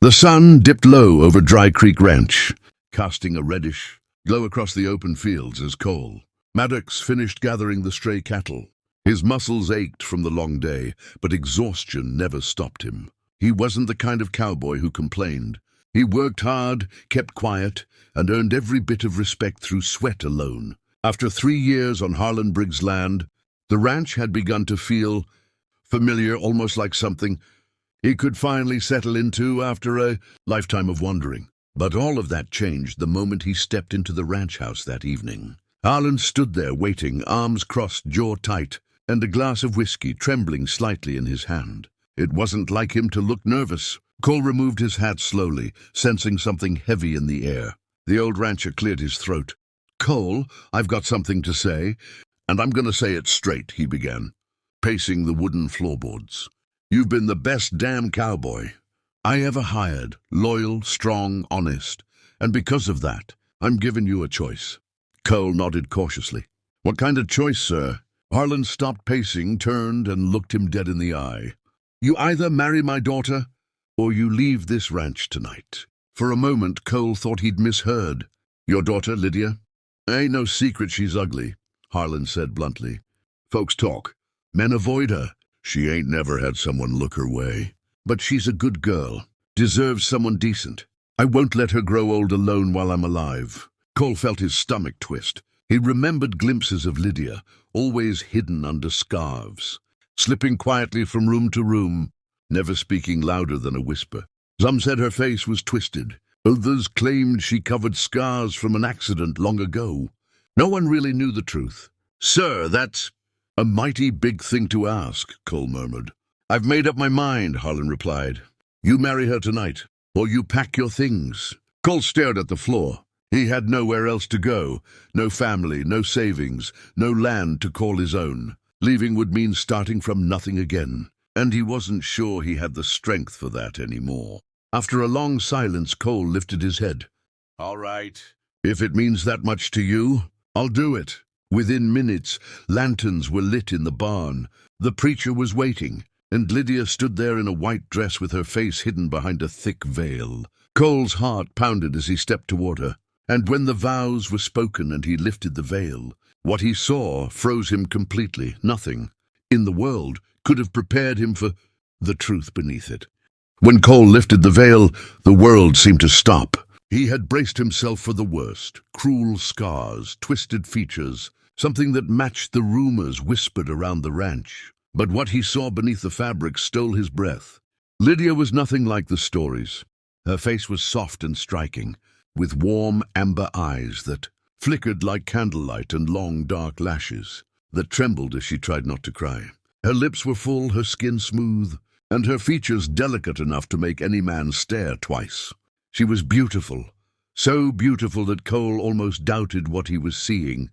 The sun dipped low over Dry Creek Ranch, casting a reddish glow across the open fields as Cole Maddox finished gathering the stray cattle. His muscles ached from the long day, but exhaustion never stopped him. He wasn't the kind of cowboy who complained. He worked hard, kept quiet, and earned every bit of respect through sweat alone. After 3 years on Harlan Briggs' land, the ranch had begun to feel familiar, almost like something he could finally settle into after a lifetime of wandering. But all of that changed the moment he stepped into the ranch house that evening. Harlan stood there waiting, arms crossed, jaw tight, and a glass of whiskey trembling slightly in his hand. It wasn't like him to look nervous. Cole removed his hat slowly, sensing something heavy in the air. The old rancher cleared his throat. "Cole, I've got something to say, and I'm going to say it straight," he began, pacing the wooden floorboards. "You've been the best damn cowboy I ever hired, loyal, strong, honest, and because of that, I'm giving you a choice." Cole nodded cautiously. "What kind of choice, sir?" Harlan stopped pacing, turned, and looked him dead in the eye. "You either marry my daughter, or you leave this ranch tonight." For a moment, Cole thought he'd misheard. "Your daughter, Lydia?" "Ain't no secret she's ugly," Harlan said bluntly. "Folks talk. Men avoid her. She ain't never had someone look her way. But she's a good girl. Deserves someone decent. I won't let her grow old alone while I'm alive." Cole felt his stomach twist. He remembered glimpses of Lydia, always hidden under scarves, slipping quietly from room to room, never speaking louder than a whisper. Some said her face was twisted. Others claimed she covered scars from an accident long ago. No one really knew the truth. "Sir, that's a mighty big thing to ask," Cole murmured. "I've made up my mind," Harlan replied. "You marry her tonight, or you pack your things." Cole stared at the floor. He had nowhere else to go. No family, no savings, no land to call his own. Leaving would mean starting from nothing again, and he wasn't sure he had the strength for that anymore. After a long silence, Cole lifted his head. "All right. If it means that much to you, I'll do it." Within minutes, lanterns were lit in the barn. The preacher was waiting, and Lydia stood there in a white dress with her face hidden behind a thick veil. Cole's heart pounded as he stepped toward her. And when the vows were spoken and he lifted the veil, what he saw froze him completely. Nothing in the world could have prepared him for the truth beneath it. When Cole lifted the veil, the world seemed to stop. He had braced himself for the worst. Cruel scars, twisted features, something that matched the rumors whispered around the ranch. But what he saw beneath the fabric stole his breath. Lydia was nothing like the stories. Her face was soft and striking, with warm amber eyes that flickered like candlelight and long dark lashes that trembled as she tried not to cry. Her lips were full, her skin smooth, and her features delicate enough to make any man stare twice. She was beautiful, so beautiful that Cole almost doubted what he was seeing.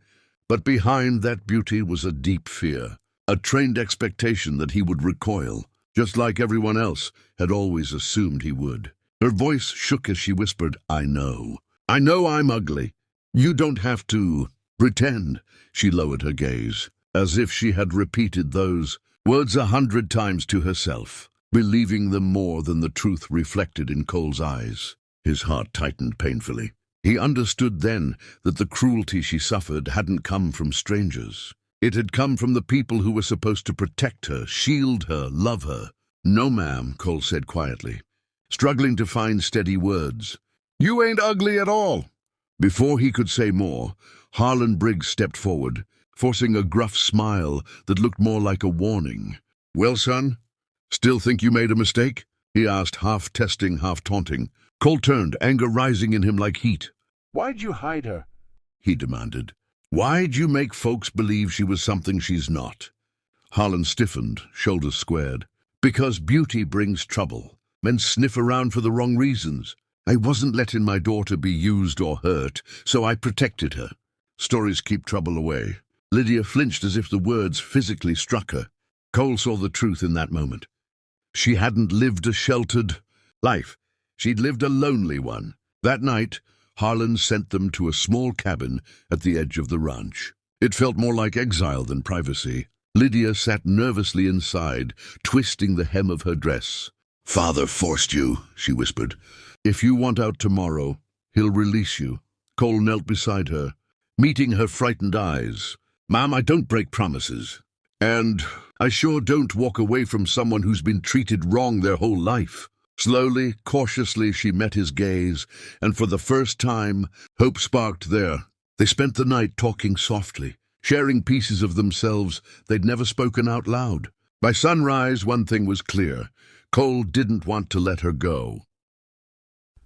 But behind that beauty was a deep fear, a trained expectation that he would recoil, just like everyone else had always assumed he would. Her voice shook as she whispered, I know I'm ugly. You don't have to pretend." She lowered her gaze, as if she had repeated those words 100 times to herself, believing them more than the truth reflected in Cole's eyes. His heart tightened painfully. He understood then that the cruelty she suffered hadn't come from strangers. It had come from the people who were supposed to protect her, shield her, love her. "No, ma'am," Cole said quietly, struggling to find steady words. "You ain't ugly at all." Before he could say more, Harlan Briggs stepped forward, forcing a gruff smile that looked more like a warning. "Well, son, still think you made a mistake?" he asked, half testing, half taunting. Cole turned, anger rising in him like heat. "Why'd you hide her?" he demanded. "Why'd you make folks believe she was something she's not?" Harlan stiffened, shoulders squared. "Because beauty brings trouble. Men sniff around for the wrong reasons. I wasn't letting my daughter be used or hurt, so I protected her. Stories keep trouble away." Lydia flinched as if the words physically struck her. Cole saw the truth in that moment. She hadn't lived a sheltered life. She'd lived a lonely one. That night, Harlan sent them to a small cabin at the edge of the ranch. It felt more like exile than privacy. Lydia sat nervously inside, twisting the hem of her dress. "Father forced you," she whispered. "If you want out tomorrow, he'll release you." Cole knelt beside her, meeting her frightened eyes. "Ma'am, I don't break promises. And I sure don't walk away from someone who's been treated wrong their whole life." Slowly, cautiously, she met his gaze, and for the first time, hope sparked there. They spent the night talking softly, sharing pieces of themselves they'd never spoken out loud. By sunrise, one thing was clear. Cole didn't want to let her go.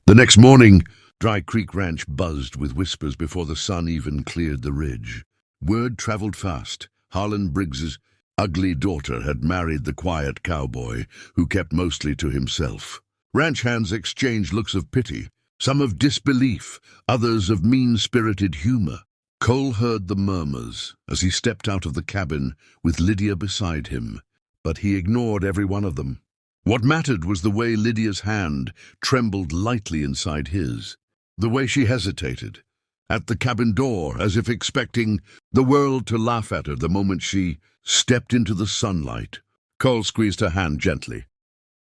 The next morning, Dry Creek Ranch buzzed with whispers before the sun even cleared the ridge. Word traveled fast. Harlan Briggs's ugly daughter had married the quiet cowboy, who kept mostly to himself. Ranch hands exchanged looks of pity, some of disbelief, others of mean-spirited humor. Cole heard the murmurs as he stepped out of the cabin with Lydia beside him, but he ignored every one of them. What mattered was the way Lydia's hand trembled lightly inside his, the way she hesitated at the cabin door, as if expecting the world to laugh at her the moment she stepped into the sunlight. Cole squeezed her hand gently.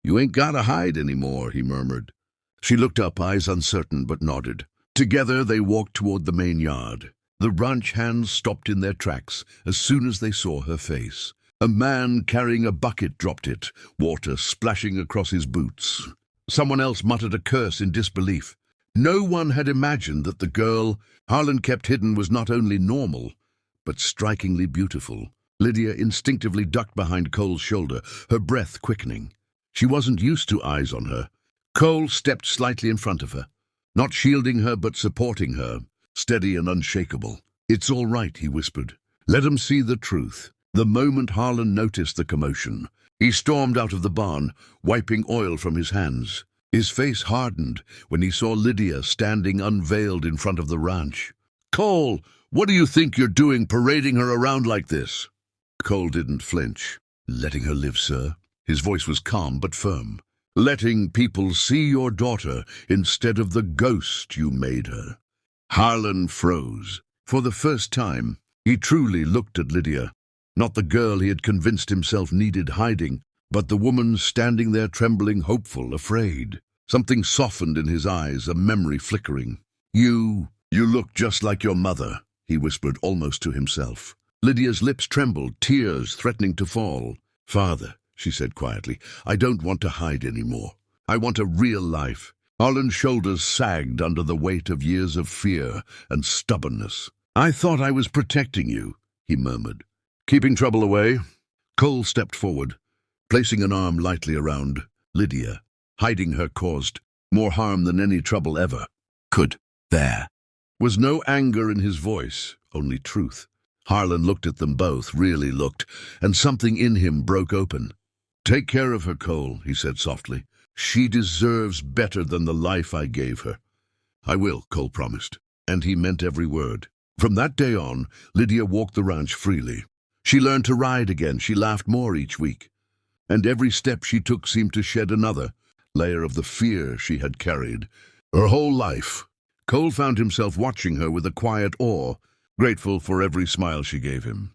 "You ain't gotta hide anymore," he murmured. She looked up, eyes uncertain, but nodded. Together they walked toward the main yard. The ranch hands stopped in their tracks as soon as they saw her face. A man carrying a bucket dropped it, water splashing across his boots. Someone else muttered a curse in disbelief. No one had imagined that the girl Harlan kept hidden was not only normal, but strikingly beautiful. Lydia instinctively ducked behind Cole's shoulder, her breath quickening. She wasn't used to eyes on her. Cole stepped slightly in front of her, not shielding her but supporting her, steady and unshakable. "It's all right," he whispered. "Let 'em see the truth." The moment Harlan noticed the commotion, he stormed out of the barn, wiping oil from his hands. His face hardened when he saw Lydia standing unveiled in front of the ranch. "Cole, what do you think you're doing parading her around like this?" Cole didn't flinch. "Letting her live, sir." His voice was calm but firm. "Letting people see your daughter instead of the ghost you made her." Harlan froze. For the first time, he truly looked at Lydia. Not the girl he had convinced himself needed hiding, but the woman standing there trembling, hopeful, afraid. Something softened in his eyes, a memory flickering. You look just like your mother," he whispered almost to himself. Lydia's lips trembled, tears threatening to fall. "Father," she said quietly, "I don't want to hide anymore. I want a real life." Harlan's shoulders sagged under the weight of years of fear and stubbornness. "I thought I was protecting you," he murmured. "Keeping trouble away?" Cole stepped forward, placing an arm lightly around Lydia. Hiding her caused more harm than any trouble ever could. There was no anger in his voice, only truth. Harlan looked at them both, really looked, and something in him broke open. "Take care of her, Cole," he said softly. "She deserves better than the life I gave her." "I will," Cole promised, and he meant every word. From that day on, Lydia walked the ranch freely. She learned to ride again, she laughed more each week, and every step she took seemed to shed another layer of the fear she had carried her whole life. Cole found himself watching her with a quiet awe, grateful for every smile she gave him.